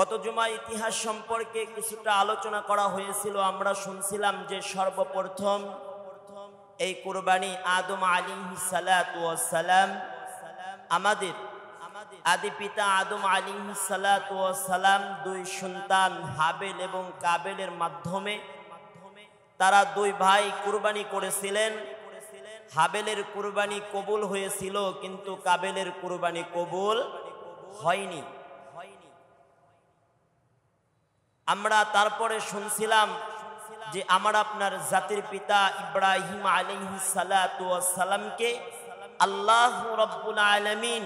গত জুমায় ইতিহাস সম্পর্কে কিছুটা আলোচনা করা হয়েছিল। আমরা শুনছিলাম যে সর্বপ্রথম এই কুরবানি আদম আলাইহিস সালাতু ওয়াস সালাম, আমাদের আদি পিতা আদম আলাইহিস সালাতু ওয়াস সালাম দুই সন্তান হাবেল এবং কাবেলের মাধ্যমে তারা দুই ভাই কুরবানি করেছিলেন। হাবেলের কুরবানি কবুল হয়েছিল, কিন্তু কাবেলের কুরবানি কবুল হয়নি। আমরা তারপরে শুনছিলাম যে আমার আপনার জাতির পিতা ইব্রাহিম আলাইহিস সালাতু ওয়াস সালামকে আল্লাহ রাব্বুল আলামিন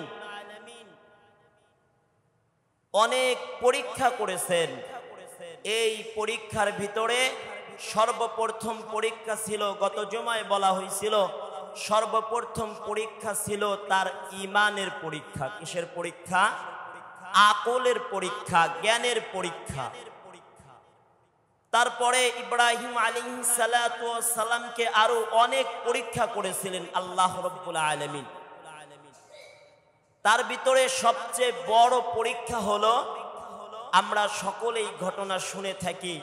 অনেক পরীক্ষা করেছেন। এই পরীক্ষার ভিতরে সর্বপ্রথম পরীক্ষা ছিল, গত জুমায় বলা হয়েছিল, সর্বপ্রথম পরীক্ষা ছিল তার ঈমানের পরীক্ষা। কিসের পরীক্ষা? আকলের পরীক্ষা, জ্ঞানের পরীক্ষা। তারপরে ইব্রাহিম আলাইহিস সালাতু ওয়াস সালামকে আরো অনেক পরীক্ষা করেছিলেন আল্লাহ রাব্বুল আলামিন। তার ভিতরে সবচেয়ে বড় পরীক্ষা হলো, আমরা সকলেই ঘটনা শুনে থাকি,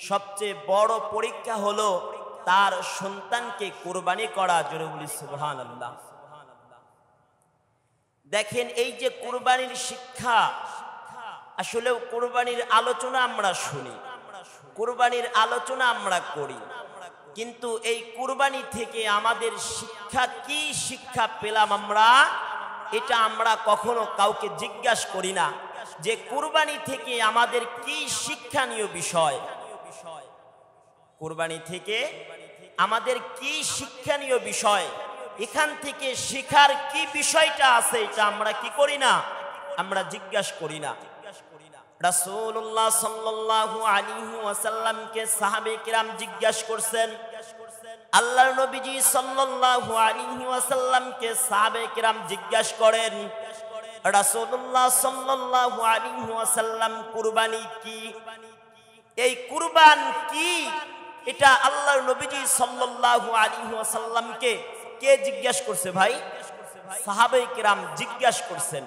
সবচেয়ে বড় পরীক্ষা হলো তার সন্তানকে কুরবানি করা। জোরে বলি সুবহানাল্লাহ। দেখেন, এই যে কুরবানির শিক্ষা, আসলে কুরবানির আলোচনা আমরা শুনি, কুরবানির আলোচনা আমরা করি, কিন্তু এই কুরবানি থেকে আমাদের শিক্ষা কি, শিক্ষা পেলাম আমরা, এটা আমরা কখনো কাউকে জিজ্ঞাসা করি না যে কুরবানি থেকে আমাদের কি শিক্ষণীয় বিষয়, কুরবানি থেকে আমাদের কি শিক্ষণীয় বিষয়, এখান থেকে শিখার কি বিষয়টা আছে, এটা আমরা কি করি না, আমরা জিজ্ঞাসা করি না। রাসূলুল্লাহ সাল্লাল্লাহু আলাইহি ওয়াসাল্লামকে সাহাবে কিরাম জিজ্ঞাসা করছেন, আল্লাহর নবীজি সাল্লাল্লাহু আলাইহি ওয়াসাল্লামকে সাহাবে কিরাম জিজ্ঞাসা করেন, রাসূলুল্লাহ সাল্লাল্লাহু আলাইহি ওয়াসাল্লাম কুরবানি কি, এই কুরবান কি, এটা আল্লাহর নবীজি সাল্লাল্লাহু আলাইহি ওয়াসাল্লামকে কে জিজ্ঞাসা করছে? ভাই, সাহাবে কিরাম জিজ্ঞাসা করছেন।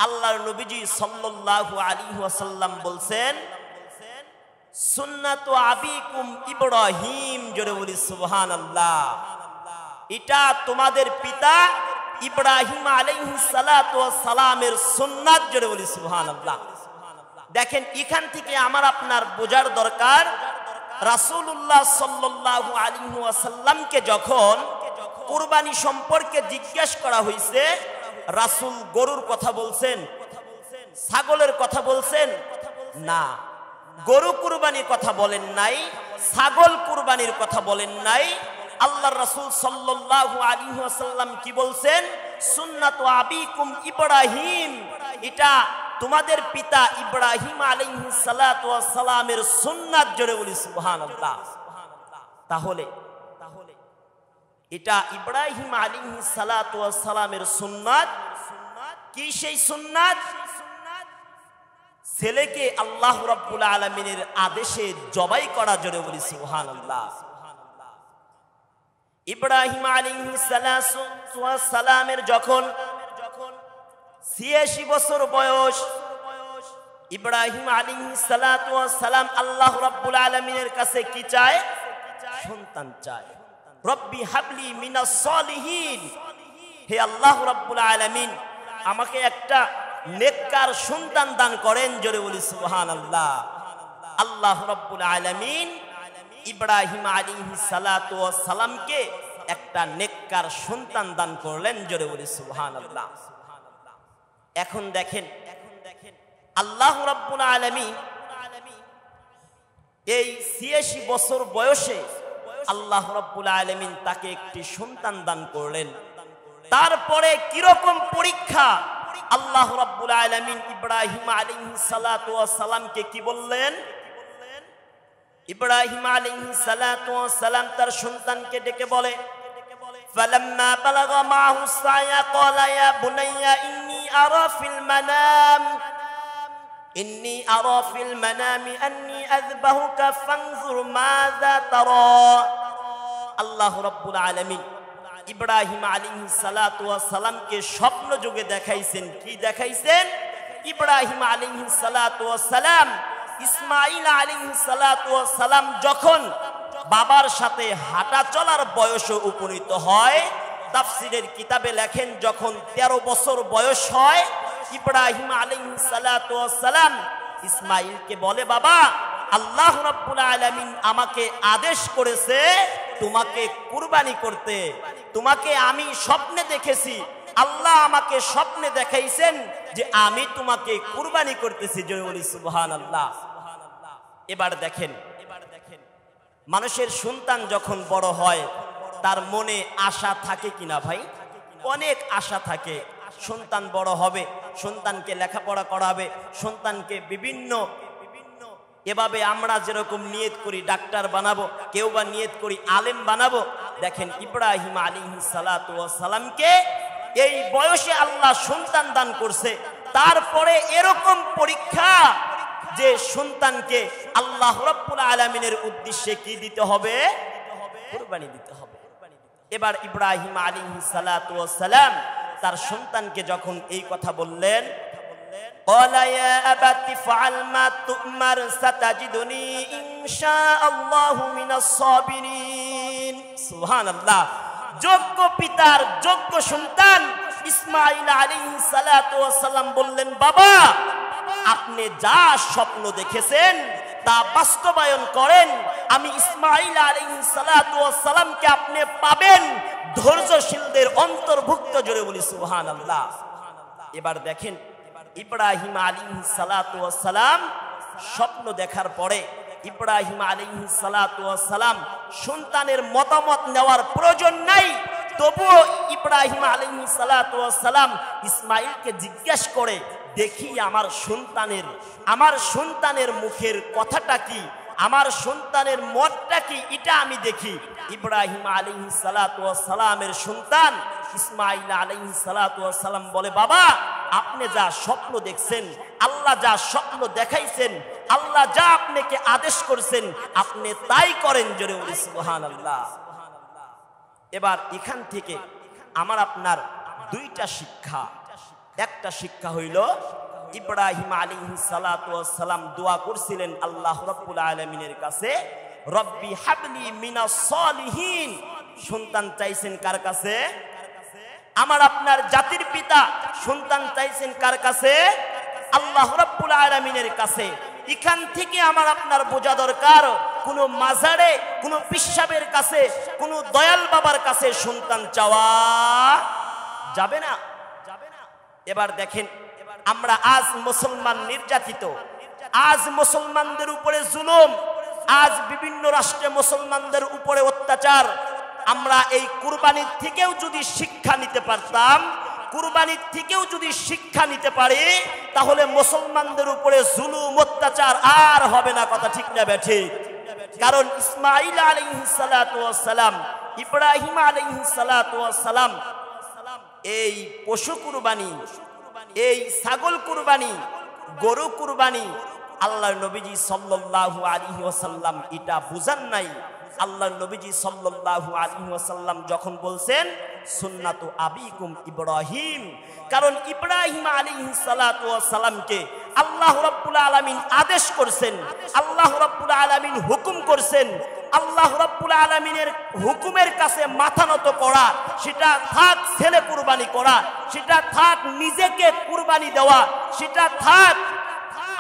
আল্লাহর নবীজি সাল্লাল্লাহু আলাইহি ওয়াসাল্লাম বলছেন, সুন্নাতু আবিকুম ইব্রাহিম। জোরে বলি সুবহানাল্লাহ। এটা তোমাদের পিতা ইব্রাহিম আলাইহিস সালাতু ওয়াস সালামের সুন্নাত। জোরে বলি সুবহানাল্লাহ। দেখেন, এখান থেকে আমার আপনার বোঝার দরকার, রাসূলুল্লাহ সাল্লাল্লাহু আলাইহি ওয়াসাল্লামকে যখন কুরবানি সম্পর্কে জিজ্ঞাসা করা হয়েছে, রাসূল গরুর কথা বলছেন, ছাগলের কথা বলছেন না, গরু কুরবানির কথা বলেন নাই, ছাগল কুরবানির কথা বলেন নাই। আল্লাহর রাসূল সাল্লাল্লাহু আলাইহি ওয়াসাল্লাম কি বলছেন? সুন্নাতু আবিকুম ইব্রাহিম, এটা তোমাদের পিতা ইব্রাহিম আলাইহিস সালাতু ওয়াস সালামের সুন্নাত। জোরে বলি সুবহানাল্লাহ। তাহলে এটা ইব্রাহিম আলাইহিস সালাতু ওয়াস সালামের সুন্নাত। কি সেই সুন্নাত? ছেলেকে আল্লাহ রাব্বুল আলামিনের আদেশে জবাই করা। জোরে বলি সুবহানাল্লাহ। ইব্রাহিম আলাইহিস সালাতু ওয়াস সালামের যখন ৮৬ বছর বয়স, ইব্রাহিম আলাইহিস সালাতু ওয়াস সালাম আল্লাহ রাব্বুল আলামিনের কাছে কি চায়? সন্তান চায়। রব্বি হাবলি মিনাস সলিহিন, হে আল্লাহ রাব্বুল আলামিন, আমাকে একটা নেককার সন্তান দান করেন। জোরে বলি সুবহানাল্লাহ। আল্লাহ রাব্বুল আলামিন ইব্রাহিম আলাইহিস সালাতু ওয়াস সালামকে একটা নেককার সন্তান দান করলেন। জোরে বলি সুবহানাল্লাহ। এখন দেখেন, আল্লাহ রাব্বুল আলামিন এই ৮৬ বছর বয়সে আল্লাহ রাব্বুল আলামিন তাকে একটি সন্তান দান করলেন। তারপরে কিরকম পরীক্ষা, আল্লাহ রাব্বুল আলামিন ইব্রাহিম আলাইহিস সালাতু ওয়াস সালামকে কি বললেন? ইব্রাহিম আলাইহিস সালাতু ওয়াস সালাম তার সন্তানকে ডেকে বলে, ফালাম্মা বালাগা মাহু সায়া ক্বালা ইয়া বুনাইয়া ইন্নী আরা ফিল মানামি আন্নী আযবাহুকা ফানজুর মাযা তারা। আল্লাহ রাব্বুল আলামিন ইব্রাহিম আলাইহিস সালাতু ওয়াস সালামকে স্বপ্ন যোগে দেখাইছেন। কি দেখাইছেন? ইব্রাহিম আলাইহিস সালাতু ওয়াস সালাম, ইসমাঈল আলাইহিস সালাতু ওয়াস সালাম যখন বাবার সাথে হাঁটা চলার বয়সে উপনীত হয়, তাফসীরের কিতাবে লেখেন যখন 13 বছর বয়স হয়, ইব্রাহিম আলাইহিস সালাতু ওয়াস সালাম ইসমাঈলকে বলে, বাবা, আল্লাহ রাব্বুল আলামিন আমাকে আদেশ করেছে তোমাকে কুরবানি করতে। তোমাকে আমি স্বপ্নে দেখেছি, আল্লাহ আমাকে স্বপ্নে দেখাইছেন যে আমি তোমাকে কুরবানি করতেছি। জয় বলি সুবহানাল্লাহ। এবার দেখেন, মানুষের সন্তান যখন বড় হয় তার মনে আশা থাকে কিনা ভাই? অনেক আশা থাকে। সন্তান বড় হবে, সন্তানকে লেখাপড়া করাবে, সন্তানকে বিভিন্ন এভাবে আমরা যেরকম নিয়ত করি ডাক্তার বানাবো, কেউ বা নিয়ত করি আলেম বানাবো। দেখেন ইব্রাহিম আলাইহিস সালাতু ওয়াস সালামকে এই বয়সে আল্লাহ সন্তান দান করছে। তারপরে এরকম পরীক্ষা যে সন্তানকে আল্লাহ রাব্বুল আলামিনের উদ্দেশ্যে কি দিতে হবে? কুরবানি দিতে হবে। এবার ইব্রাহিম আলাইহিস সালাতু ওয়াস সালাম তার সন্তানকে যখন এই কথা বললেন, قال يا أبت افعل ما تؤمر ستجدني إن شاء الله من الصابرين। সুবহানাল্লাহ। যোগ্য পিতার যোগ্য সন্তান ইসমাঈল আলাইহিস সালাতু ওয়াস সালাম বললেন, বাবা, আপনি যা স্বপ্ন দেখেছেন তা বাস্তবায়ন করেন। আমি ইসমাঈল আলাইহিস সালাতু ওয়াস সালামকে আপনি পাবেন ধৈর্যশীলদের অন্তর্ভুক্ত। জোরে বলি সুবহানাল্লাহ। এবার দেখেন ইব্রাহিম আলাইহিস সালাতু ওয়াস সালাম স্বপ্ন দেখার পরে ইব্রাহিম আলাইহিস সালাতু ওয়াস সালাম সন্তানের মতামত নেওয়ার প্রয়োজন নাই। তবুও ইব্রাহিম আলাইহিস সালাতু ওয়াস সালাম ইসমাঈলকে জিজ্ঞাসা করে, দেখি আমার সন্তানের মুখের কথাটা কি, আমার সন্তানের মতটা কি, এটা আমি দেখি। ইব্রাহিম আলাইহিস সালাতু ওয়াস সালামের সন্তান ইসমাঈল আলাইহিস সালাতু ওয়াস সালাম বলে, বাবা, আপনি যা স্বপ্ন দেখছেন, আল্লাহ যা স্বপ্ন দেখাইছেন, আল্লাহ যা আপনাকে আদেশ করেছেন, আপনি তাই করেন। জোরে বলি সুবহানাল্লাহ। এবার এখান থেকে আমার আপনার দুইটা শিক্ষা। একটা শিক্ষা হইল ইব্রাহিম আলাইহিস সালাতু ওয়াস সালাম দোয়া করছিলেন আল্লাহ রাব্বুল আলামিনের কাছে, রব্বি হাবলি মিনাস সলিহিন। সন্তান চাইছেন কার কাছে? আমার আপনার জাতির পিতা সন্তান চাইছেন কার কাছে? আল্লাহ রাব্বুল আলামিনের কাছে। এখান থেকে আমার আপনার বোঝা দরকার, কোন মাজারে, কোন পিসাবের কাছে, কোন দয়াল বাবার কাছে সন্তান চাওয়া যাবে না। এবার দেখেন, আমরা আজ মুসলমান নির্যাতিত, আজ মুসলমানদের উপরে জুলুম, আজ বিভিন্ন রাষ্ট্রে মুসলমানদের উপরে অত্যাচার। আমরা এই কুরবানির থেকেও যদি শিক্ষা নিতে পারতাম, কুরবানির থেকেও যদি শিক্ষা নিতে পারি, তাহলে মুসলমানদের উপরে জুলুম অত্যাচার আর হবে না। কথা ঠিক না বেঠিক? কারণ ইসমাঈল আলাইহিস সালাতু ওয়াস সালাম, ইব্রাহিম আলাইহিস সালাতু ওয়াস সালাম এই পশু কুরবানি, এই ছাগল কুরবানি, গরু কুরবানি আল্লাহর নবীজি সাল্লাল্লাহু আলাইহি ওয়াসাল্লাম এটা বুঝান নাই। আল্লাহর নবীজি সাল্লাল্লাহু আলাইহি ওয়াসাল্লাম যখন বলছেন সুন্নাতু আবিকুম ইব্রাহিম, কারণ ইব্রাহিম আলাইহিস সালাতু ওয়াস সালামকে আল্লাহ রাব্বুল আলামিন আদেশ করেছেন, আল্লাহ রাব্বুল আলামিন হুকুম করেছেন। আল্লাহ রাব্বুল আলামিনের হুকুমের কাছে মাথা নত করা, সেটা থাক ছেলে কুরবানি করা, সেটা থাক নিজেকে কুরবানি দেওয়া, সেটা থাক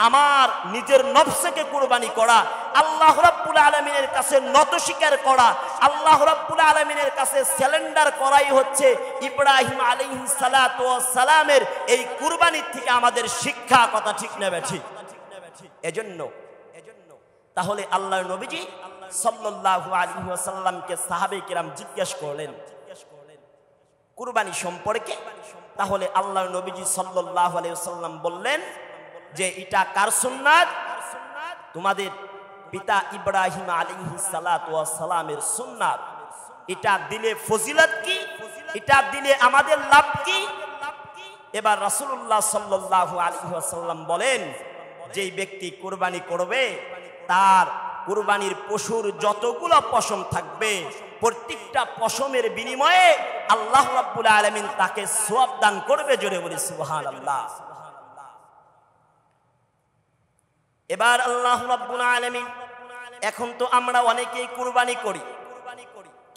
আমার নিজের নফসকে কুরবানি করা, আল্লাহ রাব্বুল আলামিনের কাছে নত স্বীকার করা, আল্লাহ রাব্বুল আলামিনের কাছে সারেন্ডার করাই হচ্ছে ইব্রাহিম আলাইহিস সালাতু ওয়াস সালামের এই কুরবানির থেকে আমাদের শিক্ষা। কথা ঠিক না বেঠিক? এজন্য তাহলে আল্লাহর নবীজি সাল্লাল্লাহু আলাইহি ওয়াসাল্লামকে সাহাবে কিরাম জিজ্ঞাসা করলেন কুরবানি সম্পর্কে। তাহলে আল্লাহর নবীজি সাল্লাল্লাহু আলাইহি ওয়াসাল্লাম বললেন যে এটা কার সুন্নাত? তোমাদের পিতা ইব্রাহিম আলাইহিস সালাতু ওয়াস সালামের সুন্নাত। এটা দিলে ফজিলত কি, এটা দিলে আমাদের লাভ কি? এবার রাসূলুল্লাহ সাল্লাল্লাহু আলাইহি ওয়াসাল্লাম বলেন, যেই ব্যক্তি কুরবানি করবে তার কুরবানির পশুর যতগুলো পশম থাকবে প্রত্যেকটা পশমের বিনিময়ে আল্লাহ রাব্বুল আলামিন তাকে সওয়াব দান করবে। জোরে বলি সুবহানাল্লাহ। এবার আল্লাহ রাব্বুল আলামিন, এখন তো আমরা অনেকেই কুরবানি করি,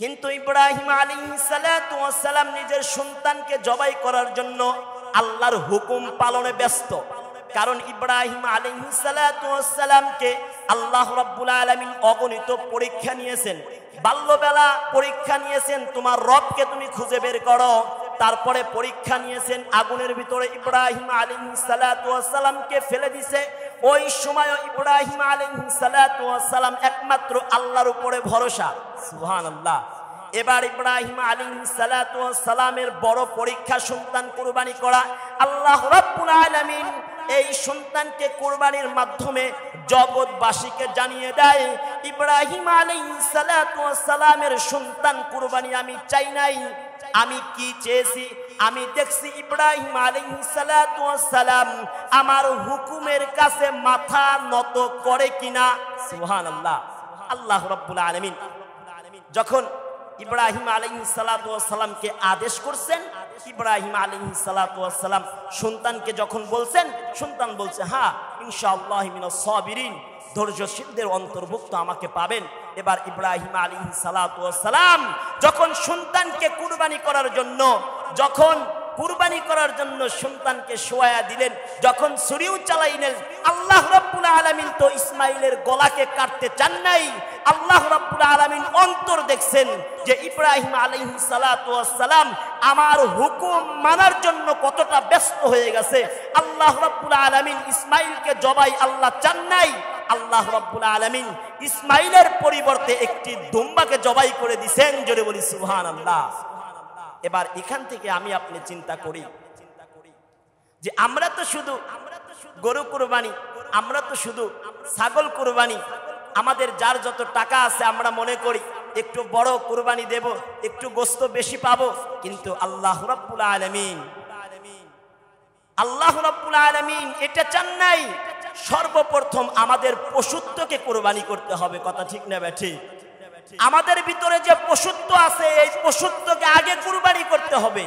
কিন্তু ইব্রাহিম আলাইহিস সালাতু ওয়াস সালাম নিজের সন্তানকে জবাই করার জন্য আল্লাহর হুকুম পালনে ব্যস্ত। কারণ ইব্রাহিম আলাইহিস সালাতু ওয়াস সালামকে আল্লাহ রাব্বুল আলামিন অগণিত পরীক্ষা নিয়েছেন, বাল্যবেলা পরীক্ষা নিয়েছেন, তোমার রবকে তুমি খুঁজে বের করো। তারপরে পরীক্ষা নিয়েছেন আগুনের ভিতরে ইব্রাহিম আলাইহিস সালাতু ওয়াস সালামকে ফেলে দিয়েছে। ওই সময় ইব্রাহিম আলাইহিস সালাতু ওয়াস সালাম একমাত্র আল্লাহর উপরে ভরসা। সুবহানাল্লাহ। এবার ইব্রাহিম আলাইহিস সালাতু ওয়াস সালামের বড় পরীক্ষা সন্তান কুরবানি করা। আল্লাহ রাব্বুল আলামিন এই সন্তানকে কুরবানির মাধ্যমে জগৎবাসীকে জানিয়ে দেয়, ইব্রাহিম আলাইহিস সালাতু ওয়াস সালামের সন্তান কুরবানি আমি চাই নাই, আমি কি চেয়েছি, আমি দেখছি ইব্রাহিম আলাইহিস সালাতু ওয়াস সালাম আমার হুকুমের কাছে মাথা নত করে কিনা। সুবহানাল্লাহ। আল্লাহ রাব্বুল আলামিন যখন ইব্রাহিম আলাইহিস সালাতু ওয়াস সালামকে আদেশ করছেন, ইব্রাহিম আলাইহিস সালাতু ওয়াস সালাম সন্তানকে যখন বলছেন, সন্তান বলছে হ্যাঁ ইনশাআল্লাহ মিনাস সাবিরিন, ধৈর্যশীলদের অন্তর্ভুক্ত আমাকে পাবেন। এবার ইব্রাহিম আলাইহিস সালাতু ওয়াস সালাম যখন সন্তানকে কুরবানি করার জন্য, সন্তানকে শোয়া দিলেন, যখন ছুরিও চালাইলেন, আল্লাহ রাব্বুল আলামিন তো ইসমাইলের গলাকে কাটতে চান নাই। আল্লাহ রাব্বুল আলামিন অন্তর দেখছেন যে ইব্রাহিম আলাইহিস সালাতু ওয়াস সালাম আমার হুকুম মানার জন্য কতটা ব্যস্ত হয়ে গেছে। আল্লাহ রাব্বুল আলামিন ইসমাইলকে জবাই আল্লাহ চান নাই। আল্লাহ রাব্বুল আলামিন ইসমাইলের পরিবর্তে একটি দুম্বাকে জবাই করে দিয়েছেন। জোরে বলি সুবহানাল্লাহ। এবার এখান থেকে আমি আপনি চিন্তা করি যে আমরা তো শুধু গরু কুরবানি, আমরা তো শুধু ছাগল কুরবানি, আমাদের যার যত টাকা আছে আমরা মনে করি একটু বড় কুরবানি দেব, একটু গোশত বেশি পাবো। কিন্তু আল্লাহ রাব্বুল আলামিন এটা চান নাই। সর্বপ্রথম আমাদের পশুত্বকে কুরবানি করতে হবে। কথা ঠিক না ঠিক? আমাদের ভিতরে যে পশুত্ব আছে এই পশুত্বকে আগে কুরবানি করতে হবে।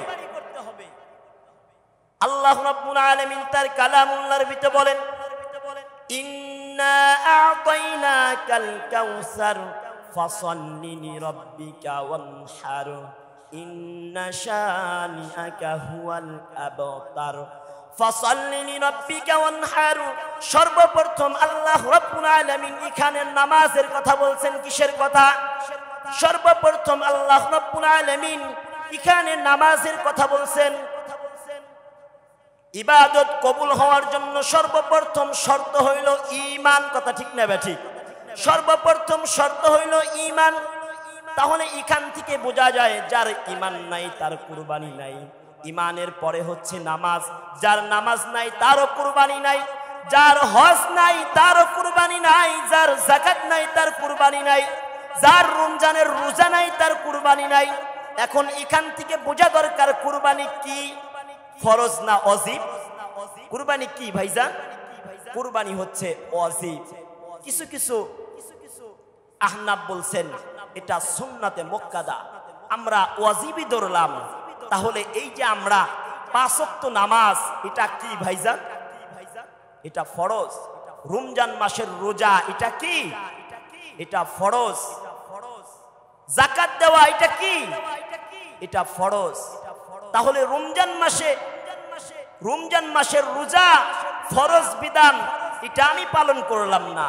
আল্লাহ রাব্বুল আলামিন তার কালামুল্লাহর ভিতরে বলেন, ইন্না আ'তাইনাকাল কাউসার ফাসাল্লি লিরাব্বিকা ওয়ানহার ইন্না শানিআকা হুয়াল আবতার। ফাসাল্লি লিরাব্বিকা ওয়ানহার, সর্বপ্রথম আল্লাহ রাব্বুল আলামিন এখানে নামাজের কথা বলছেন। কিসের কথা? সর্বপ্রথম আল্লাহ রাব্বুল আলামিন এখানে নামাজের কথা বলছেন। ইবাদত কবুল হওয়ার জন্য সর্বপ্রথম শর্ত হইল ঈমান। কথা ঠিক না ঠিক? সর্বপ্রথম শর্ত হইল ঈমান। তাহলে এখান থেকে বোঝা যায় যার ঈমান নাই তার কুরবানি নাই। ঈমানের পরে হচ্ছে নামাজ, যার নামাজ নাই তারও কুরবানি নাই, যার হজ নাই তারও কুরবানি নাই, যার যাকাত নাই তার কুরবানি নাই, যার রমজানের রোজা নাই তার কুরবানি নাই। এখন এখান থেকে বোঝা দরকার কুরবানি কি, ফরজ না ওয়াজিব? কুরবানি কি ভাইজান? কুরবানি হচ্ছে ওয়াজিব। কিছু কিছু আহনাফ বলছেন এটা সুন্নাতে মুক্কাদা, আমরা ওয়াজিবই ধরলাম। তাহলে এই যে আমরা 5 ওয়াক্ত নামাজ, এটা কি ভাইজান? এটা ফরজ। রমজান মাসের রোজা এটা কি? এটা ফরজ। যাকাত দেওয়া এটা কি? এটা ফরজ। তাহলে রমজান মাসের রোজা ফরজ বিধান, এটা আমি পালন করলাম না।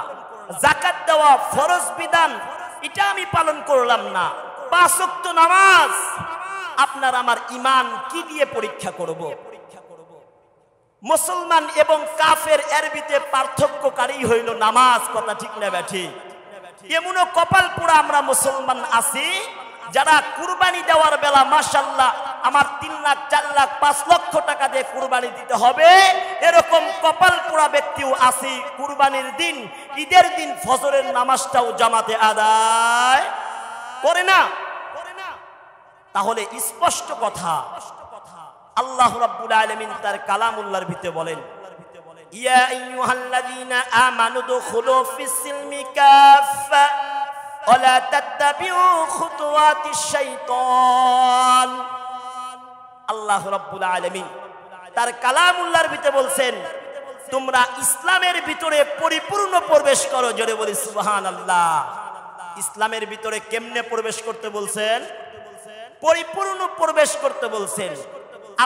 যাকাত দেওয়া ফরজ বিধান, এটা আমি পালন করলাম না। 5 ওয়াক্ত নামাজ, আপনার আমার ঈমান কি দিয়ে পরীক্ষা করব? মুসলমান এবং কাফের এর ভিতরে পার্থক্যকারী হইল নামাজ। কথা ঠিক না ঠিক? এমনও কপাল পোড়া আমরা মুসলমান আছি যারা কুরবানি দেওয়ার বেলা মাশাআল্লাহ আমার 3 লাখ 4 লাখ 5 লক্ষ টাকা দিয়ে কুরবানি দিতে হবে, এরকম কপাল পোড়া ব্যক্তিও আছে কুরবানির দিন, ঈদের দিন ফজরের নামাজটাও জামাতে আদায় করে না। তাহলে স্পষ্ট কথা আল্লাহ রাব্বুল আলামিন তার কালামুল্লাহর ভিতরে বলেন, ইয়া আইয়ুহাল্লাযীনা আমানু দুখুলু ফিস-সিলমি কাফা ওয়া লা তাত্তাবিউ খুতুওয়াতিশ শাইতান। আল্লাহ রাব্বুল আলামিন তার কালামুল্লাহর ভিতরে বলছেন তোমরা ইসলামের ভিতরে পরিপূর্ণ প্রবেশ করো, জোরে বলি সুবহানাল্লাহ। ইসলামের ভিতরে কেমনে প্রবেশ করতে বলছেন? পরিপূর্ণ প্রবেশ করতে বলছেন।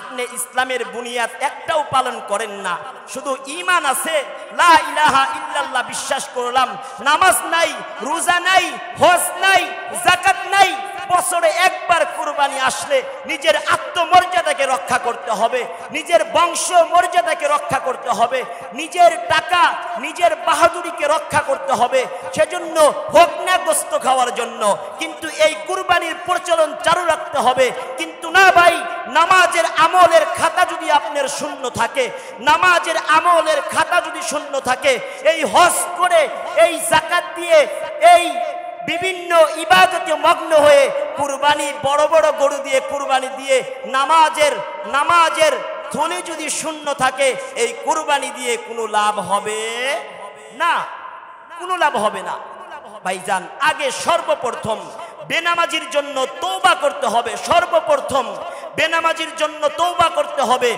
আপনি ইসলামের বুনিয়াদ একটাও পালন করেন না, শুধু ঈমান আছে, লা ইলাহা ইল্লাল্লাহ বিশ্বাস করলাম, নামাজ নাই, রোজা নাই, হজ নাই, যাকাত নাই, বছরে একবার কুরবানি আসলে নিজের আত্মমর্যাদাকে রক্ষা করতে হবে, নিজের বংশ মর্যাদাকে রক্ষা করতে হবে, নিজের টাকা নিজের বাহাদুরিকে রক্ষা করতে হবে, সেজন্য হোক না গোস্ত খাওয়ার জন্য, কিন্তু এই কুরবানির প্রচলন চালু রাখতে হবে। কিন্তু না ভাই, নামাজের আমলের খাতা যদি আপনার শূন্য থাকে, নামাজের আমলের খাতা যদি শূন্য থাকে, এই হজ করে, এই যাকাত দিয়ে, এই বিভিন্ন ইবাদতে মগ্ন হয়ে কুরবানি, বড় বড় গরু দিয়ে কুরবানি দিয়ে নামাজের থলি যদি শূন্য থাকে, এই কুরবানি দিয়ে কোনো লাভ হবে না, কোনো লাভ হবে না। ভাইজান, আগে সর্বপ্রথম বেনামাজির জন্য তওবা করতে হবে। সর্বপ্রথম বেনামাজির জন্য তওবা করতে হবে।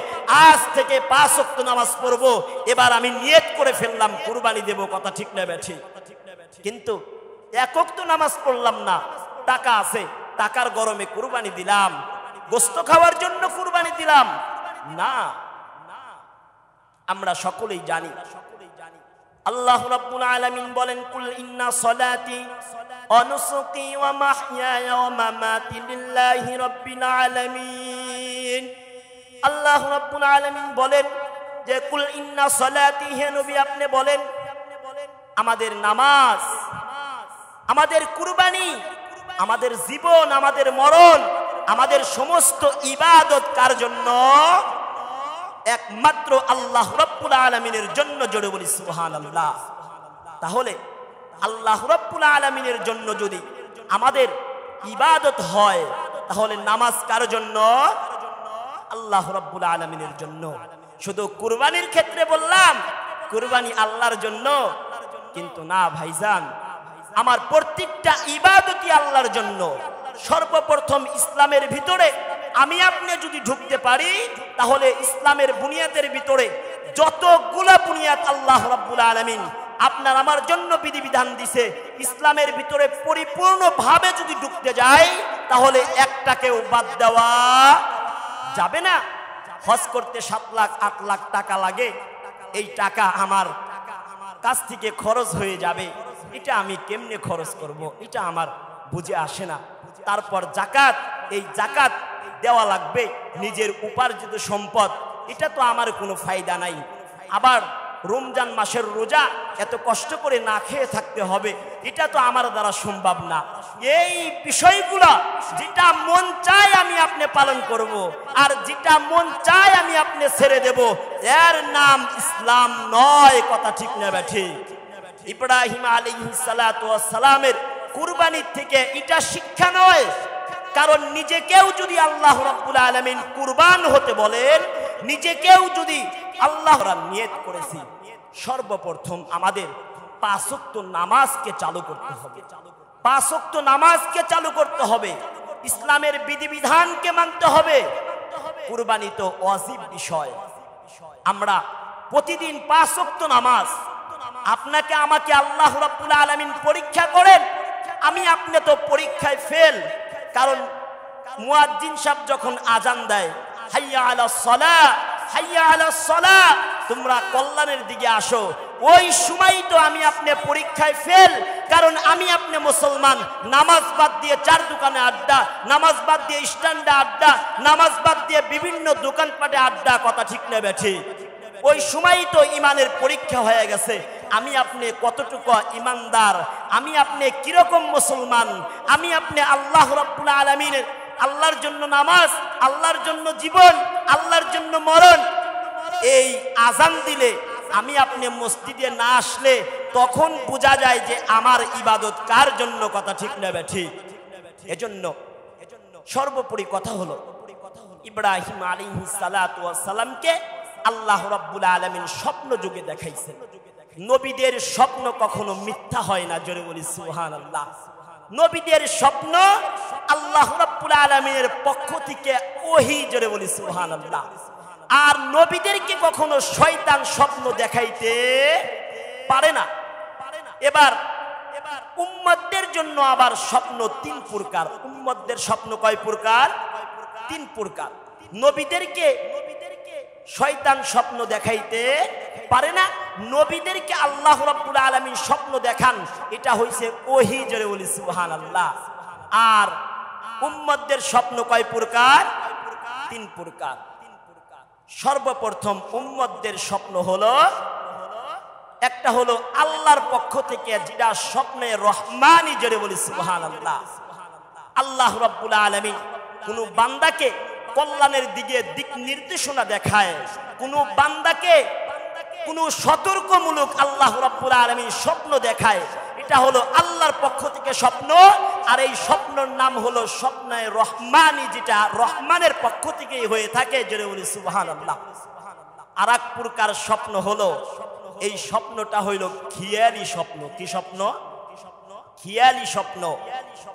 আজ থেকে 5 ওয়াক্ত নামাজ পড়ব, এবার আমি নিয়ত করে ফেললাম কুরবানি দেব, কথা ঠিক না বেঠিক? কিন্তু এক ওয়াক্ত নামাজ পড়লাম না, টাকা আছে, টাকার গরমে কুরবানি দিলাম, গোস্ত খাওয়ার জন্য কুরবানি দিলাম না। আমরা সকলেই জানি আল্লাহ রাব্বুল আলামিন বলেন, কুল ইন্না সলাতি ওয়া নুসুকি ওয়া মাহইয়ায়া ওয়া মামাতি লিল্লাহি রাব্বিল আলামিন। আল্লাহ রাব্বুল আলামিন বলেন যে কুল ইন্না সলাতি, হে নবী আপনি বলেন, আমাদের নামাজ, আমাদের কুরবানি, আমাদের জীবন, আমাদের মরণ, আমাদের সমস্ত ইবাদত কার জন্য? একমাত্র আল্লাহ রাব্বুল আলামিনের জন্য, জোরে বলি সুবহানাল্লাহ। তাহলে আল্লাহ রাব্বুল আলামিনের জন্য যদি আমাদের ইবাদত হয়, তাহলে নামাজ কার জন্য? আল্লাহ রাব্বুল আলামিনের জন্য। শুধু কুরবানির ক্ষেত্রে বললাম কুরবানি আল্লাহর জন্য, কিন্তু না ভাইজান, আমার প্রত্যেকটা ইবাদতই আল্লাহর জন্য। সর্বপ্রথম ইসলামের ভিতরে আমি আপনি যদি ঢুকতে পারি, তাহলে ইসলামের বুনিয়াদের ভিতরে যতগুলা বুনিয়াদ আল্লাহ রাব্বুল আলামিন আপনার আমার জন্য বিধিবিধান দিছে, ইসলামের ভিতরে পরিপূর্ণভাবে যদি ঢুকতে যাই, তাহলে একটাকেও বাদ দেওয়া যাবে না। হজ করতে 7 লাখ 8 লাখ টাকা লাগে, এই টাকা আমার কাছ থেকে খরচ হয়ে যাবে, এটা আমি কেমনে খরচ করব, এটা আমার বুঝে আসে না। তারপর জাকাত, এই জাকাত দেওয়া লাগবে, নিজের উপার্জিত সম্পদ, এটা তো আমার কোনো ফায়দা নাই। আবার রমজান মাসের রোজা এত কষ্ট করে না খেয়ে থাকতে হবে, এটা তো আমার দ্বারা সম্ভব না। এই বিষয়গুলো যেটা মন চায় আমি আপনি পালন করব, আর যেটা মন চায় আমি আপনি ছেড়ে দেব, এর নাম ইসলাম নয়, কথা ঠিক না বেঠিক? ইব্রাহিম আলাইহিস সালাতু ওয়াস সালামের কুরবানির থেকে এটা শিক্ষা নয়। কারণ নিজেকেও যদি আল্লাহ রাব্বুল আলামিন কুরবান হতে বলেন, নিজেকেও যদি আল্লাহ নিয়ত করেছি, সর্বপ্রথম আমাদের 5 ওয়াক্ত নামাজকে চালু করতে হবে। 5 ওয়াক্ত নামাজকে চালু করতে হবে, ইসলামের বিধিবিধানকে মানতে হবে। কুরবানি তো ওয়াজিব বিষয়। আমরা প্রতিদিন 5 ওয়াক্ত নামাজ, আপনাকে আমাকে আল্লাহ রাব্বুল আলামিন পরীক্ষা করেন, আমি আপনি তো পরীক্ষায় ফেল। কারণ মুয়াজ্জিন সাহেব যখন আজান দেয়, হাইয়া আলাস সালাহ, হাইয়া আলাস সালাহ, তোমরা কল্যাণের দিকে আসো, ওই সময় তো আমি আপনি পরীক্ষায় ফেল। কারণ আমি আপনি মুসলমান, নামাজ বাদ দিয়ে 4 দোকানে আড্ডা, নামাজ বাদ দিয়ে স্ট্যান্ডে আড্ডা, নামাজ বাদ দিয়ে বিভিন্ন দোকানপাটে আড্ডা, কথা ঠিক না বেঠিক? ওই সময় তো ইমানের পরীক্ষা হয়ে গেছে, আমি আপনি কতটুকু ইমানদার, আমি আপনি কিরকম মুসলমান, আমি আপনি আল্লাহ রাব্বুল আলামিনের, আল্লাহর জন্য নামাজ, আল্লাহর জন্য জীবন, আল্লাহর জন্য মরণ। এই আজান দিলে আমি আপনি মসজিদে না আসলে তখন বোঝা যায় যে আমার ইবাদত কার জন্য, কথা ঠিক না বেঠিক? এজন্য সর্বোপরি কথা হলো, ইব্রাহিম আলাইহিস সালাতু ওয়াস সালামকে আল্লাহ রাব্বুল আলামিন স্বপ্ন যুগে দেখাইছেন। নবীদের স্বপ্ন কখনো মিথ্যা হয় না, জোরে বলি সুবহানাল্লাহ। নবীদের স্বপ্ন আল্লাহ রাব্বুল আলামিনের পক্ষ থেকে ওহী, জোরে বলি সুবহানাল্লাহ। আর নবীদেরকে কখনো শয়তান স্বপ্ন দেখাইতে পারে না। এবার উম্মতদের জন্য আবার স্বপ্ন তিন প্রকার। উম্মতদের স্বপ্ন কয় প্রকার? তিন প্রকার। নবীদেরকে শয়তান স্বপ্ন দেখাইতে পারে না, নবীদেরকে আল্লাহ রাব্বুল আলামিন স্বপ্ন দেখান, এটা হইছে ওহী, জোরে বলি সুবহানাল্লাহ। আর উম্মতদের স্বপ্ন কয় প্রকার? তিন প্রকার। সর্বপ্রথম উম্মতদের স্বপ্ন হলো, একটা হলো আল্লাহর পক্ষ থেকে, যেটা স্বপ্নে রহমানি, জোরে বলি সুবহানাল্লাহ। আল্লাহ রাব্বুল আলামিন কোন বান্দাকে কল্যাণের দিকে দিক নির্দেশনা দেখায়, কোন বান্দাকে কোন সতর্কমূলক আল্লাহ রাব্বুল আলামিন স্বপ্ন দেখায়, এটা হলো আল্লাহর পক্ষ থেকে স্বপ্ন। আর এই স্বপ্নের নাম হলো স্বপ্নে রহমানি, যেটা রহমানের পক্ষ থেকেই হয়ে থাকে, জোরে বলি সুবহানাল্লাহ। আর এক প্রকার স্বপ্ন হলো, এই স্বপ্নটা হইল খিয়ালি স্বপ্ন। কি স্বপ্ন? খিয়ালি স্বপ্ন।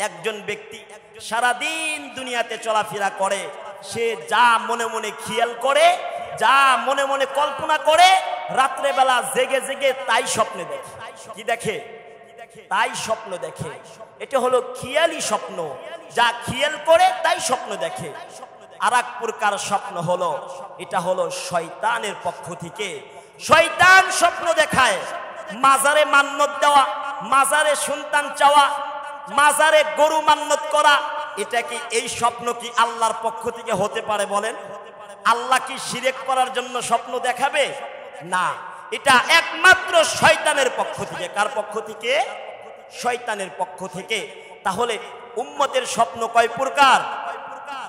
একজন ব্যক্তি সারাদিন দুনিয়াতে চলাফেরা করে, সে যা মনে মনে খেয়াল করে, যা মনে মনে কল্পনা করে, রাত্রে বেলা জেগে জেগে তাই স্বপ্নে দেখে। কি দেখে? তাই স্বপ্ন দেখে। এটা হলো খিয়ালি স্বপ্ন, যা খেয়াল করে তাই স্বপ্ন দেখে। আর এক প্রকার স্বপ্ন হলো, এটা হলো শয়তানের পক্ষ থেকে। শয়তান স্বপ্ন দেখায় মাজারে মান্নত দেওয়া, মাজারে সন্তান চাওয়া, মাজারে গরু মান্নত করা। এটা কি, এই স্বপ্ন কি আল্লাহর পক্ষ থেকে হতে পারে বলেন? আল্লাহ কি শিরক করার জন্য স্বপ্ন দেখাবে? না, এটা একমাত্র শয়তানের পক্ষ থেকে। কার পক্ষ থেকে? শয়তানের পক্ষ থেকে। তাহলে উম্মতের স্বপ্ন কয় প্রকার?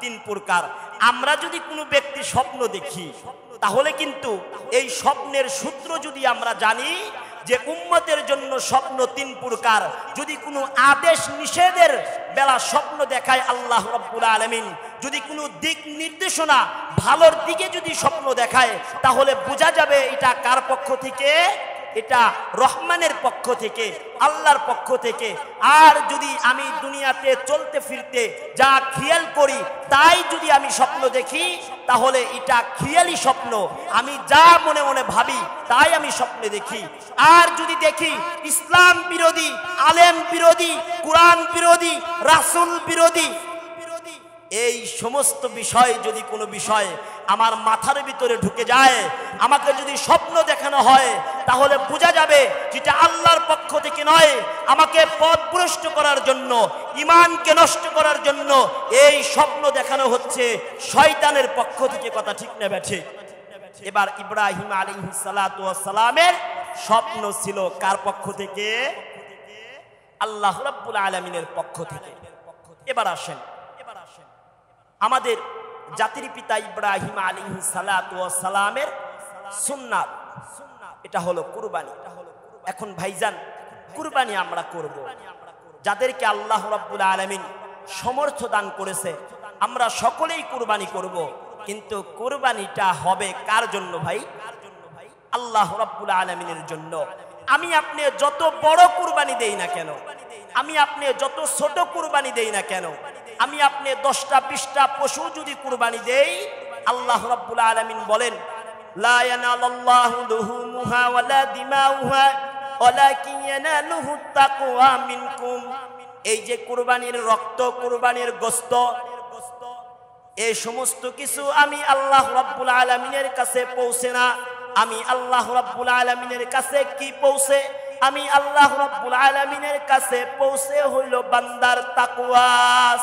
তিন প্রকার। আমরা যদি কোনো ব্যক্তি স্বপ্ন দেখি, তাহলে কিন্তু এই স্বপ্নের সূত্র যদি আমরা জানি যে উম্মতের জন্য স্বপ্ন তিন প্রকার, যদি কোনো আদেশ নিষেধের বেলা স্বপ্ন দেখায় আল্লাহ রাব্বুল আলামিন, যদি কোনো দিক নির্দেশনা ভালোর দিকে যদি স্বপ্ন দেখায়, তাহলে বোঝা যাবে এটা কার পক্ষ থেকে? এটা রহমানের পক্ষ থেকে, আল্লাহর পক্ষ থেকে। আর যদি আমি দুনিয়াতে চলতে ফিরতে যা খেয়াল করি তাই যদি আমি স্বপ্ন দেখি, তাহলে এটা খেয়ালি স্বপ্ন। আমি যা মনে মনে ভাবি তাই আমি স্বপ্নে দেখি। আর যদি দেখি ইসলাম বিরোধী, আলেম বিরোধী, কোরআন বিরোধী, রাসূল বিরোধী, এই সমস্ত বিষয় যদি কোনো বিষয় আমার মাথার ভিতরে ঢুকে যায়, আমাকে যদি স্বপ্ন দেখানো হয়, তাহলে বোঝা যাবে যেটা আল্লাহর পক্ষ থেকে নয়, আমাকে পথভ্রষ্ট করার জন্য, ঈমানকে নষ্ট করার জন্য এই স্বপ্ন দেখানো হচ্ছে শয়তানের পক্ষ থেকে। কথা ঠিক না বেঠে? এবার ইব্রাহিম আলাইহিস সালাতু ওয়াস সালামের স্বপ্ন ছিল কার পক্ষ থেকে? আল্লাহ রাব্বুল আলামিনের পক্ষ থেকে। এবার আসেন, আমাদের জাতির পিতা ইব্রাহিম আলাইহিস সালাতু ওয়াস সালামের সুন্নাত, এটা হলো কুরবানি। এখন ভাইজান, কুরবানি আমরা করব, যাদেরকে আল্লাহ রাব্বুল আলামিন সমর্থ দান করেছে, আমরা সকলেই কুরবানি করব। কিন্তু কুরবানিটা হবে কার জন্য ভাই? আল্লাহ রাব্বুল আলামিনের জন্য। আমি আপনি যত বড় কুরবানি দেই না কেন, আমি আপনি যত ছোট কুরবানি দেই না কেন, আমি আপনি 10টা 20টা পশু যদি কুরবানি দেই, আল্লাহ রাব্বুল আলামিন বলেন, লা ইয়ানালুল্লাহু লুহুমুহা ওয়ালা দিমাউহা ওয়ালাকিন ইয়ানালুহুত তাকওয়া মিনকুম। এই যে কুরবানির রক্ত, কুরবানির গোশত, এই সমস্ত কিছু আমি আল্লাহ রাব্বুল আলামিনের কাছে পৌঁছে না। আমি আল্লাহ রাব্বুল আলামিনের কাছে কি পৌঁছে? আমি আল্লাহ রাব্বুল আলামিনের কাছে পৌঁছে হইল বান্দার তাকওয়া।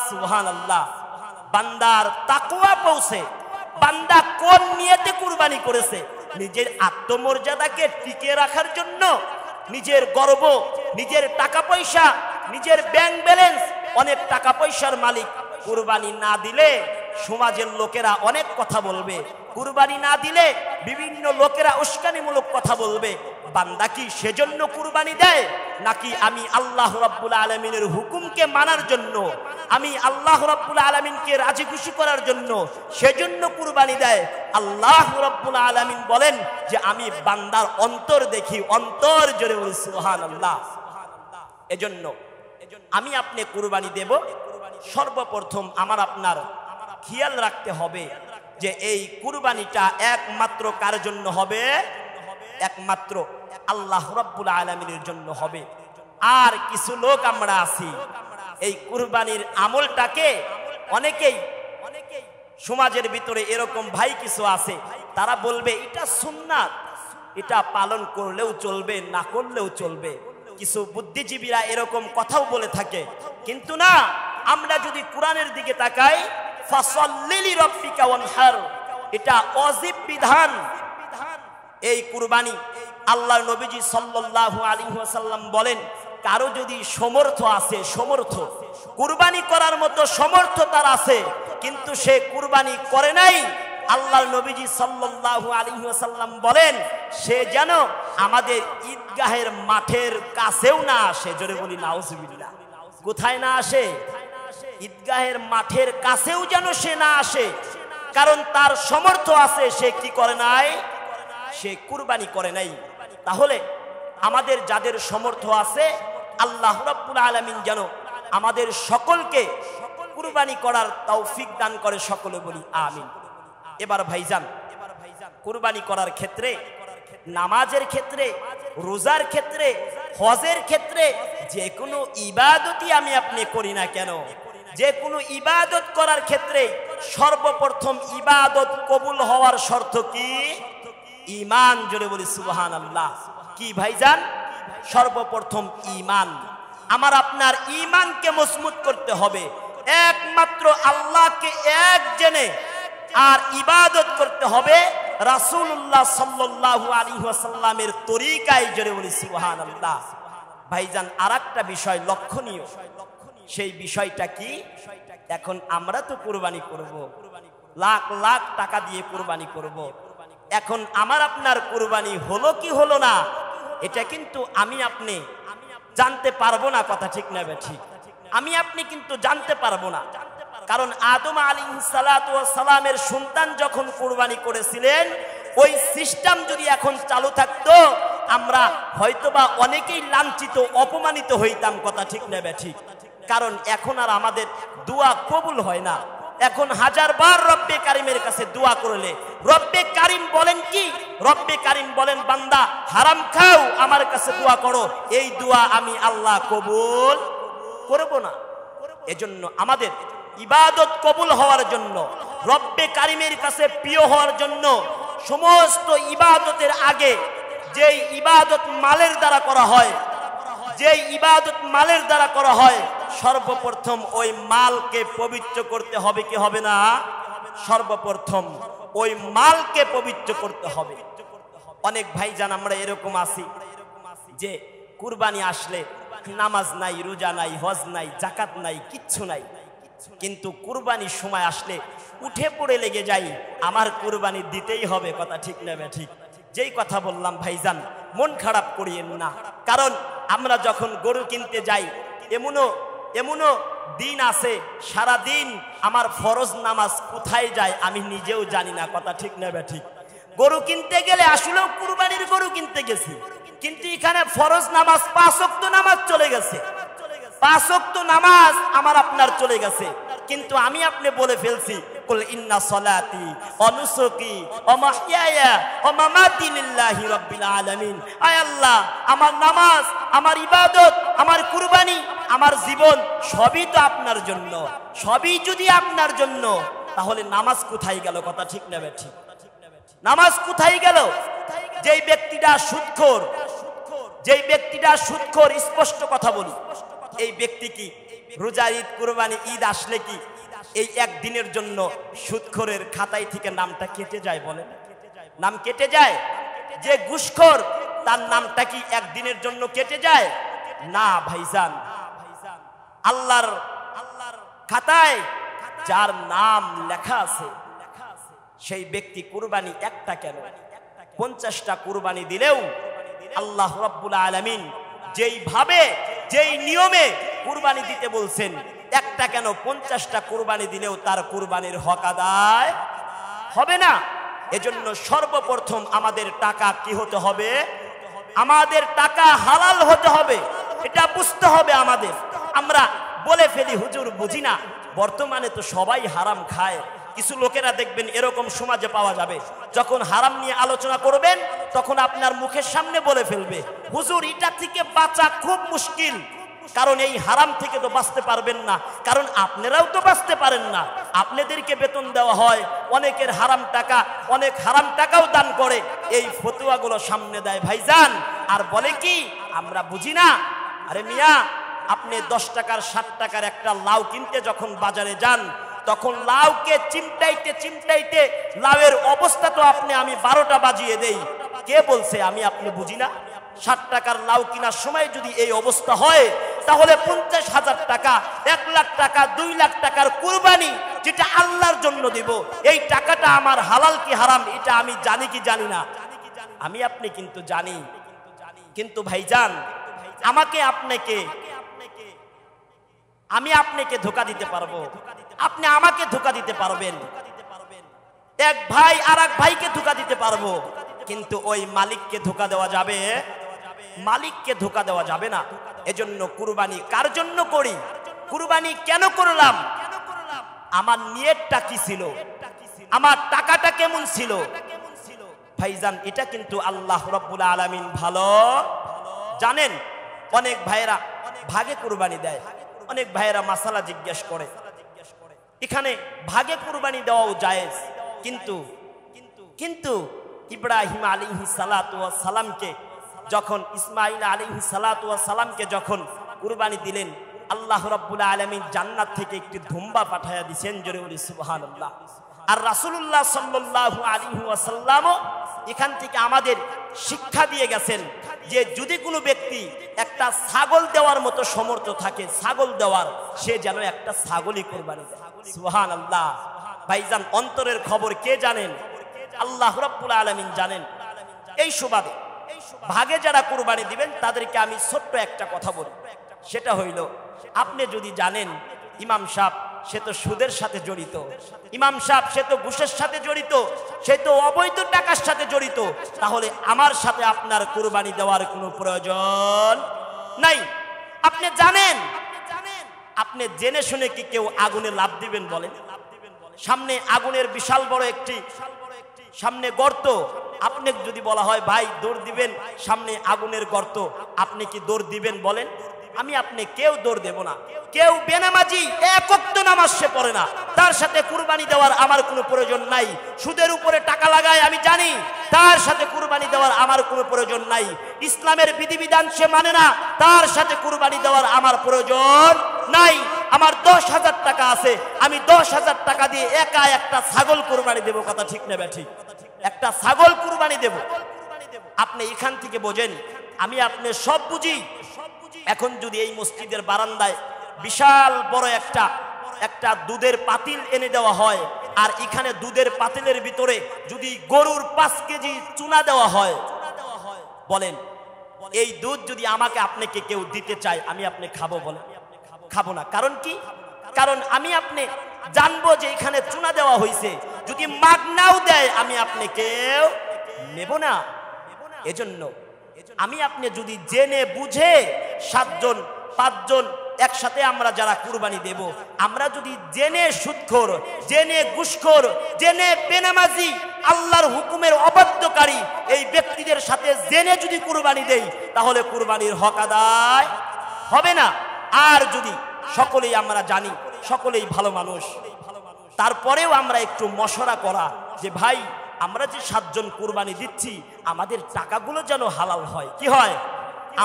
সুবহানাল্লাহ, বান্দার তাকওয়া পৌঁছে। বান্দা কোন নিয়তে কুরবানি করেছে? নিজের আত্মমর্যাদাকে টিকিয়ে রাখার জন্য, নিজের গর্ব, নিজের টাকা পয়সা, নিজের ব্যাংক ব্যালেন্স, অনেক টাকা পয়সার মালিক। কুরবানি না দিলে সমাজের লোকেরা অনেক কথা বলবে, কুরবানি না দিলে বিভিন্ন লোকেরা উস্কানিমূলক কথা বলবে। বান্দা কি সেজন্য কুরবানি দেয়, নাকি আমি আল্লাহ রাব্বুল আলামিনের হুকুমকে মানার জন্য, আমি আল্লাহ রাব্বুল আলামিনকে রাজি খুশি করার জন্য সেজন্য কুরবানি দেয়? আল্লাহ রাব্বুল আলামিন বলেন যে আমি বান্দার অন্তর দেখি, অন্তর, জোরে বলি সুবহানাল্লাহ। এজন্য আমি আপনি কুরবানি দেব, সর্বপ্রথম আমার আপনার খেয়াল রাখতে হবে যে এই কুরবানিটা একমাত্র কার জন্য হবে? একমাত্র আল্লাহ রাব্বুল আলামিনের জন্য হবে। আর কিছু লোক আমরা আছি এই কুরবানির আমলটাকে অনেকেই সমাজের ভিতরে এরকম ভাই কিছু আছে, তারা বলবে এটা সুন্নাত, এটা পালন করলেও চলবে, না করলেও চলবে। কিছু বুদ্ধিজীবীরা এরকম কথাও বলে থাকে, কিন্তু না, আমরা যদি কোরআনের দিকে তাকাই, ফাসাল্লি লিরাব্বিকা ওয়ানহার, এটা ওয়াজিব বিধান। এই কুরবানি আল্লাহর নবীজি সাল্লাল্লাহু আলাইহি ওয়াসাল্লাম বলেন, কারো যদি সমর্থ আছে, সমর্থ কুরবানি করার মতো সমর্থ তার আছে, কিন্তু সে কুরবানি করে নাই, আল্লাহর নবীজি সাল্লাল্লাহু আলাইহি ওয়াসাল্লাম বলেন সে যেন আমাদের ঈদগাহের মাঠের কাছেও না আসে। জোরে বলি নাউজুবিল্লাহ। কোথায় না আসে? ঈদগাহের মাঠের কাছেও যেন সে না আসে, কারণ তার সমর্থ আছে, সে কি করে নাই? সে কুরবানি করে নাই। তাহলে আমাদের যাদের সমর্থ আছে, আল্লাহ রাব্বুল আলামিন যেন আমাদের সকলকে কুরবানি করার তৌফিক দান করে, সকলে বলি আমিন। এবার ভাইজান, কুরবানি করার ক্ষেত্রে, নামাজের ক্ষেত্রে, রোজার ক্ষেত্রে, হজের ক্ষেত্রে, যে কোনো ইবাদতই আমি আপনি করি না কেন, যে কোনো ইবাদত করার ক্ষেত্রে সর্বপ্রথম ইবাদত কবুল হওয়ার শর্ত কি? ঈমান। জোরে বলি সুবহানাল্লাহ। কি ভাইজান? সর্বপ্রথম ঈমান। আমার আপনার ঈমানকে মজবুত করতে হবে, একমাত্র আল্লাহকে এক জেনে আর ইবাদত করতে হবে রাসূলুল্লাহ সাল্লাল্লাহু আলাইহি ওয়াসাল্লামের তরিকায়। জোরে বলি সুবহানাল্লাহ। ভাইজান, আরেকটা বিষয় লক্ষণীয়, সেই বিষয়টা কি? এখন আমরা তো কুরবানি করব, লাখ লাখ টাকা দিয়ে কুরবানি করব। এখন আমার আপনার কুরবানি হলো কি হলো না, এটা কিন্তু আমি আপনি জানতে পারবো না। কথা ঠিক না ঠিক? আমি আপনি কিন্তু জানতে পারবো না, কারণ আদম আলাইহিস সালাতু ওয়াস সালামের সন্তান যখন কুরবানি করেছিলেন, ওই সিস্টেম যদি এখন চালু থাকতো, আমরা হয়তোবা অনেকেই লাঞ্ছিত, অপমানিত হইতাম। কথা ঠিক না ঠিক? কারণ এখন আর আমাদের দোয়া কবুল হয় না। এখন হাজারবার রব্বে কারিমের কাছে দোয়া করলে রব্বে কারিম বলেন কি? রব্বে কারিম বলেন, বান্দা হারাম খাও, আমার কাছে দোয়া করো, এই দোয়া আমি আল্লাহ কবুল করব না। এজন্য আমাদের ইবাদত কবুল হওয়ার জন্য, রব্বে কারিমের কাছে প্রিয় হওয়ার জন্য, সমস্ত ইবাদতের আগে যেই ইবাদত মালের দ্বারা করা হয়, যেই ইবাদত মালের দ্বারা করা হয়, সর্বপ্রথম ওই মালকে পবিত্র করতে হবে, কি হবে না? সর্বপ্রথম ওই মালকে পবিত্র করতে হবে। অনেক ভাইজান আমরা এরকম আছি যে কুরবানি আসলে নামাজ নাই, রোজা নাই, হজ নাই, যাকাত নাই, কিচ্ছু নাই, কিন্তু কুরবানির সময় আসলে উঠে পড়ে লেগে যাই, আমার কুরবানি দিতেই হবে। কথা ঠিক না ঠিক? যেই কথা বললাম ভাইজান, মন খারাপ করিয়েন না, কারণ আমরা যখন গরু কিনতে যাই, এমনও দিন আছে সারা দিন আমার ফরজ নামাজ কোথায় যায় আমি নিজেও জানি না। কথা ঠিক না ঠিক? গরু কিনতে গেলে আসলেও কুরবানির গরু কিনতে গেছি, কিন্তু এখানে ফরজ নামাজ 5 ওয়াক্ত নামাজ চলে গেছে, 5 ওয়াক্ত নামাজ আমার আপনার চলে গেছে, কিন্তু আমি আপনি বলে ফেলছি, কুল ইন্না সলাতি ওয়া নুসুকি ওয়া মাহইয়ায়া ওয়া মামাতি লিল্লাহি রাব্বিল আলামিন। আয় আল্লাহ, আমার নামাজ, আমার ইবাদত, আমার কুরবানি, আমার জীবন সবই তো আপনার জন্য। সবই যদি আপনার জন্য, তাহলে নামাজ কোথায় গেল? কথা ঠিক না ঠিক? নামাজ কোথায় গেল? যেই ব্যক্তিটা সুদখোর, যেই ব্যক্তিটা সুদখোর, স্পষ্ট কথা বলি, এই ব্যক্তি কি রোজা, ঈদ, কুরবানি, ঈদ আসলে কি এই একদিনের জন্য সুদখোরের খাতায় থেকে নামটা কেটে যায়? বলেন, নাম কেটে যায়? যে ঘুষখোর, তার নামটা কি একদিনের জন্য কেটে যায়? না ভাইজান, আল্লাহর খাতায় যার নাম লেখা আছে, সেই ব্যক্তি কুরবানি একটা কেন 50টা কুরবানি দিলেও আল্লাহ রাব্বুল আলামিন যেইভাবে, যেই নিয়মে কুরবানি দিতে বলছেন, একটা কেন 50টা কুরবানি দিলেও তার কুরবানির হক আদায় হবে না। এজন্য সর্বপ্রথম আমাদের টাকা কি হতে হবে? আমাদের টাকা হালাল হতে হবে, এটা বুঝতে হবে আমাদের। আমরা বলে ফেলি হুজুর বুঝি না, বর্তমানে তো সবাই হারাম খায়, কিছু লোকেরা দেখবেন এরকম সমাজে পাওয়া যাবে, যখন হারাম নিয়ে আলোচনা করবেন তখন আপনার মুখের সামনে বলে ফেলবে, হুজুর এটা থেকে বাঁচা খুব মুশকিল, কারণ এই হারাম থেকে তো বাঁচতে পারবেন না, কারণ আপনারাও তো বাঁচতে পারেন না, আপনাদেরকে বেতন দেওয়া হয়, অনেকের হারাম টাকা, অনেক হারাম টাকাও দান করে, এই ফতুয়াগুলো সামনে দেয় ভাইজান, আর বলে কি আমরা বুঝি না। আরে মিয়া, আপনি 10 টাকার 60 টাকার একটা লাউ কিনতে যখন বাজারে যান, তখন লাউকে চিমটাইতে চিমটাইতে লাউয়ের অবস্থা তো আমি 12টা বাজিয়ে দেই, কে বলছে আমি আপনি বুঝি না? 60 টাকার লাউ কেনার সময় যদি এই অবস্থা হয়, তাহলে 50,000 টাকা, 1 লাখ টাকা, 2 লাখ টাকার কুরবানি যেটা আল্লাহর জন্য দিব, এই টাকাটা আমার হালাল কি হারাম এটা আমি জানি কি জানি না? আমি আপনি কিন্তু জানি। কিন্তু ভাইজান, আমি আপনাকে ধোঁকা দিতে পারবো, আপনি আমাকে ধোঁকা দিতে পারবেন, এক ভাই আর এক ভাইকে ধোঁকা দিতে পারবো, কিন্তু ওই মালিককে ধোঁকা দেওয়া যাবে? মালিককে ধোঁকা দেওয়া যাবে না। এজন্য কুরবানি কার জন্য করি, কুরবানি কেন করলাম, আমার নিয়তটা কি ছিল, আমার টাকাটা কেমন ছিল, ভাইজান এটা কিন্তু আল্লাহ রাব্বুল আলামিন ভালো জানেন। অনেক ভাইয়েরা ভাগে কুরবানি দেয়, অনেক ভাইয়েরা মাসালা জিজ্ঞেস করে, এখানে ভাগে কুরবানি দেওয়াও জায়েজ, কিন্তু ইব্রাহিম আলাইহিস সালাতু ওয়াস সালামকে যখন, ইসমাঈল আলাইহিস সালাতু ওয়াস সালামকে যখন কুরবানি দিলেন, আল্লাহ রাব্বুল আলামিন জান্নাত থেকে একটি দুম্বা পাঠায়া দিয়েছেন, জোরে বলি সুবহানাল্লাহ। আর রাসূলুল্লাহ সাল্লাল্লাহু আলাইহি ওয়াসাল্লাম এখান থেকে আমাদের শিক্ষা দিয়ে গেছেন যে যদি কোনো ব্যক্তি একটা ছাগল দেওয়ার মতো সমর্থ থাকে, ছাগল দেওয়ার, সে যেন একটা ছাগলই কুরবানি দেয়। সুবহানাল্লাহ। ভাইজান, অন্তরের খবর কে জানেন? আল্লাহ রাব্বুল আলামিন জানেন। এই সুবাদে ভাগে যারা কুরবানি দিবেন তাদেরকে আমি ছোট্ট একটা কথা বলি, সেটা হইল, আপনি যদি জানেন ইমাম সাহেব সে তো সুদের সাথে জড়িত, ইমাম সাহেব সে তো ঘুষের সাথে জড়িত, সে তো অবৈধ টাকার সাথে জড়িত, তাহলে আমার সাথে আপনার কুরবানি দেওয়ার কোনো প্রয়োজন নাই। আপনি জানেন, আপনি জেনে শুনে কি কেউ আগুনে লাফ দিবেন বলেন? সামনে আগুনের বিশাল বড় একটি সামনে গর্ত, আপনি যদি বলা হয় ভাই দৌড় দিবেন, সামনে আগুনের গর্ত, আপনি কি দৌড় দিবেন বলেন? আমি আপনি কেউ দৌড় দেব না। কেউ বেনামাজি, এক ওয়াক্ত নামাজ সে পড়ে না, তার সাথে কুরবানি দেওয়ার আমার কোনো প্রয়োজন নাই। সুদের উপরে টাকা লাগায় আমি জানি, তার সাথে কুরবানি দেওয়ার আমার কোনো প্রয়োজন নাই। ইসলামের বিধিবিধান সে মানে না, তার সাথে কুরবানি দেওয়ার আমার প্রয়োজন নাই। আমার 10,000 টাকা আছে, আমি 10,000 টাকা দিয়ে একা একটা ছাগল কুরবানি দেব, কথা ঠিক নেবে ঠিক, একটা ছাগল কুরবানি দেব। আপনি এখান থেকে বোঝেন, আমি আপনি সব বুঝি। এখন যদি এই মসজিদের বারান্দায় বিশাল বড় একটা দুধের পাতিল এনে দেওয়া হয়, আর এখানে দুধের পাতিলের ভিতরে যদি গরুর 5 কেজি চুনা দেওয়া হয়, বলেন এই দুধ যদি আমাকে আপনাকে কেউ দিতে চায়, আমি আপনি খাবো? বলেন খাবো না। কারণ কি? কারণ আমি আপনি জানবো যে এখানে চুনা দেওয়া হয়েছে, যদি মাগনাও দেয় আমি আপনি কেউ নেব না। এজন্য আমি আপনি যদি জেনে বুঝে 7 জন 5 জন একসাথে আমরা যারা কুরবানি দেব, আমরা যদি জেনে সুদখোর, জেনে ঘুষখোর, জেনে বেনামাজি, আল্লাহর হুকুমের অবাধ্যকারী এই ব্যক্তিদের সাথে জেনে যদি কুরবানি দেই, তাহলে কুরবানির হক আদায় হবে না। আর যদি সকলেই আমরা জানি, সকলেই ভালো মানুষ, তারপরেও আমরা একটু মশওরা করা যে ভাই আমরা যে 7 জন কুরবানি দিচ্ছি, আমাদের টাকাগুলো যেন হালাল হয়। কি হয়?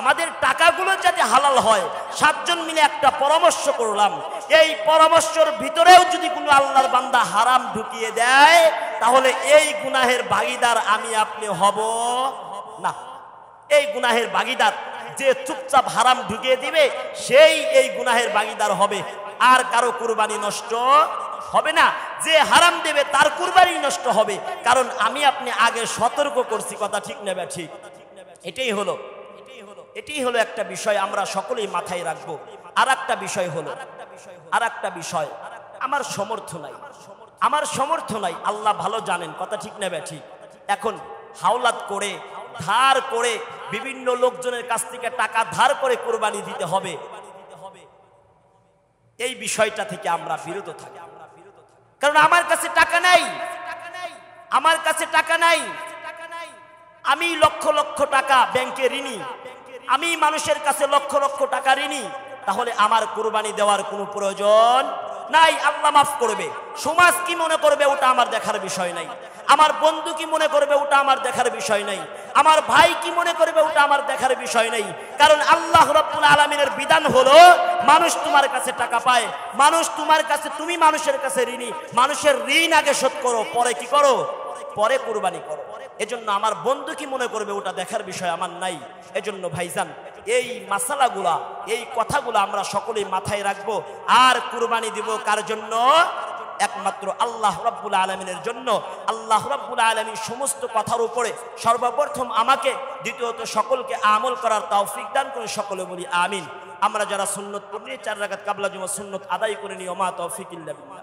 আমাদের টাকাগুলো যাতে হালাল হয়। 7 জন মিলে একটা পরামর্শ করলাম, এই পরামর্শের ভিতরেও যদি কোনো আল্লাহর বান্দা হারাম ঢুকিয়ে দেয়, তাহলে এই গুনাহের ভাগীদার আমি আপনি হব না। এই গুনাহের ভাগীদার যে চুপচাপ হারাম ঢুকিয়ে দিবে, সেই এই গুনাহের ভাগীদার হবে, আর কারো কুরবানি নষ্ট হবে না। যে হারাম দেবে তার কুরবানি নষ্ট হবে, কারণ আমি আপনি আগে সতর্ক করছি, কথা ঠিক নেবে ঠিক। এটাই হলো একটা বিষয় আমরা সকলেই মাথায় রাখবো। আর একটা বিষয়, আমার সমর্থ নাই, আল্লাহ ভালো জানেন, কথা ঠিক নেবে ঠিক। এখন হাওলাত করে, ধার করে, বিভিন্ন লোকজনের কাছ থেকে টাকা ধার করে কুরবানি দিতে হবে, এই বিষয়টা থেকে আমরা বিরত থাকি। কারণ আমার কাছে টাকা নাই, আমার কাছে টাকা নাই, আমি লক্ষ লক্ষ টাকা ব্যাংকে ঋণী, আমি মানুষের কাছে লক্ষ লক্ষ টাকা ঋণী, তাহলে আমার কুরবানি দেওয়ার কোনো প্রয়োজন নাই। আল্লাহ মাফ করবে। সমাজ কি মনে করবে ওটা আমার দেখার বিষয় নাই, আমার বন্ধু কি মনে করবে ওটা আমার দেখার বিষয় নাই, আমার ভাই কি মনে করবে ওটা আমার দেখার বিষয় নাই। কারণ আল্লাহ রাব্বুল আলামিনের বিধান হলো মানুষ তোমার কাছে টাকা পায়, মানুষ তোমার কাছে, তুমি মানুষের কাছে ঋণী, মানুষের ঋণ আগে শোধ করো, পরে কি করো, পরে কুরবানি করো। এজন্য আমার বন্ধু কি মনে করবে ওটা দেখার বিষয় আমার নাই। এজন্য ভাইজান এই মাসালাগুলা, এই কথাগুলো আমরা সকলেই মাথায় রাখবো। আর কুরবানি দিব কার জন্য? একমাত্র আল্লাহ রাব্বুল আলামিনের জন্য। আল্লাহ রাব্বুল আলামিন সমস্ত কথার উপরে সর্বপ্রথম আমাকে, দ্বিতীয়ত সকলকে আমল করার তৌফিক দান করে। সকলে বলি আমিন। আমরা যারা সুন্নত পড়ি 4 রাকাত কাবলা জুমা সুন্নত আদায় করে নিই। ওমা তৌফিক ইল্লা বিল্লাহ।